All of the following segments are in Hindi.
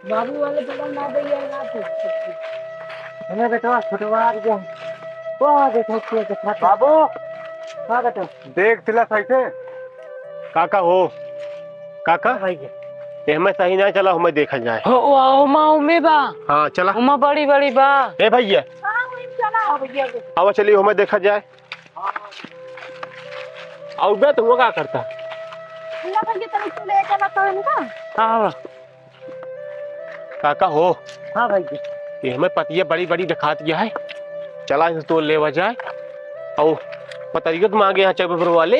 बाबू वाले बगल ना दे यार ना तो हमें बेटा छोटवा आ गया वो देखो क्या देखा बाबू हां बेटा देख तिला सही से काका हो काका भाई ये हमें सही नहीं चला हमें देखा जाए हो वाओ माओ में बा हाँ चला उमा बड़ी बड़ी बा ए भैया हां वही चला भैया अब चलिए हमें देखा जाए और बे तुम क्या करता ना भैया तने तू ले चला तो इनका हां काका हो हां भाई ये हमें पतिया बड़ी बड़ी दिखा दिया है चला इसे तो लेवा जाए और पतरिया तो मांगे यहाँ चौबे वाले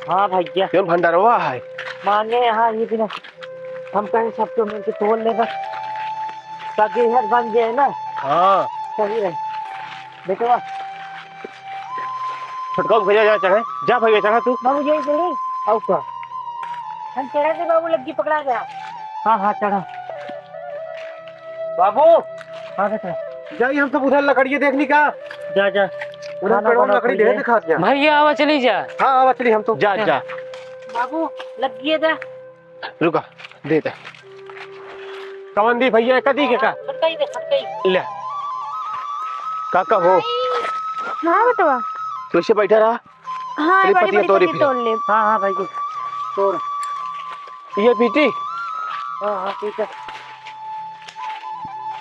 हां भैया क्यों भंडारवा है मांगे यहाँ ये बिना हम कहीं सबको मिलके तोड़ ले बस ताकि हर बन जाए ना हाँ सही रहे बेटवा फटका भैया जा चढ़े जा भैया चढ़ा तू बाबू यही चढ़े आओ का हम चढ़े थे बाबू लग्गी पकड़ा गया हाँ हाँ चढ़ा बाबू हाँ बेटा जाइए हम सब उधर लकड़ी देखनी का जा जा उधर पेड़ों में लकड़ी ढेर दिखा दिया भैया आवा चली जा हाँ आवा चली हम तो जा जा बाबू लग्गी जा रुका दे दे कवन दी भैया कदी के का खटकाई ले काका हो हाँ बेटवा तू इसे बैठा रहा हाँ तेरी बड़ी पतिया बड़ी तोड़ी पत्ती फिर। तोड़ ले हाँ हाँ भाई तोड़ ये पीटी हाँ हाँ ठीक है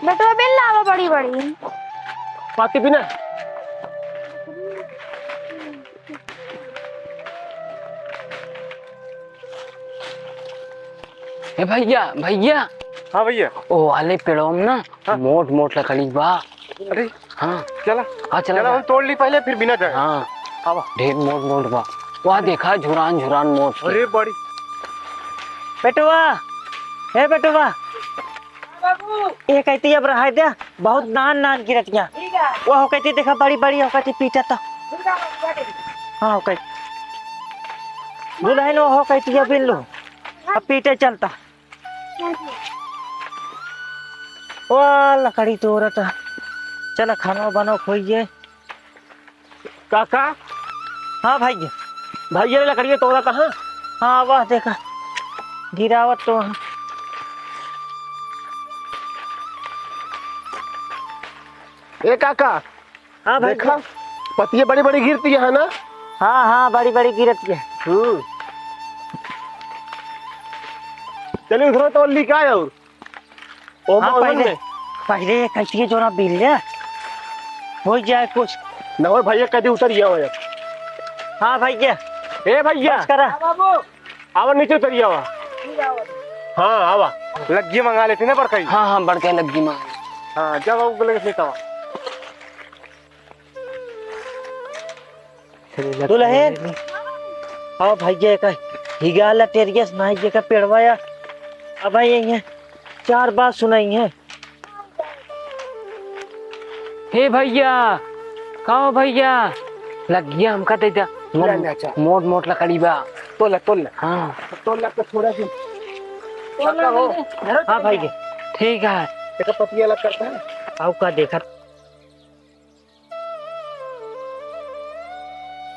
बेटवा बेल लावा बड़ी बड़ी पाती बिना ए भैया भैया हाँ भैया ओ वाले पेड़ों में ना मोट मोट लकड़ी बा अरे हाँ चला हाँ चला चला हम तोड़ ली पहले फिर बिना जाए हाँ आवा ढेर मोट मोट बा वहाँ देखा झुरान झुरान मोट के। अरे बड़ी बेटवा हे बेटवा ये कहती अब रहा दे बहुत नान नान की रतियां वो हो कहती देखा बड़ी बड़ी हो कहती पीटा तो हाँ हो कहती दुल्हन वो हो कहती है बिन लो अब पीटे चलता वो लकड़ी तोड़त चलो खाना बनो खोइए काका हाँ भाई भैया ने लकड़ी तोड़ा कहाँ हाँ वाह देखा गिरावत तो ए काका हाँ भाई देखा पतिया बड़ी बड़ी गिरती है ना हाँ हाँ बड़ी बड़ी गिरत है चलिए उधर तोड़ ली का और ओ हाँ, पहले पहले ये कहती है जो ना बिल ले हो जाए कुछ ना और भैया कभी उतर गया हो हाँ भैया ए भैया बस करा आवा नीचे उतर गया हुआ हाँ आवा लग्गी मंगा लेते ना पर कहीं हाँ हाँ बढ़ के लगी माँ हाँ जब आप बोले लेता हुआ दुल्हन हाँ भैया का हिगाला टेरियस नाई जी का पेड़वाया अब भाई यही चार बात सुनाई है हे भैया कहो भैया लग गया हमका दे दा मोट मोट लकड़ी बा तोल हाँ तोल लग थोड़ा सी हाँ भैया ठीक है पतिया अलग करता है आओ का देखा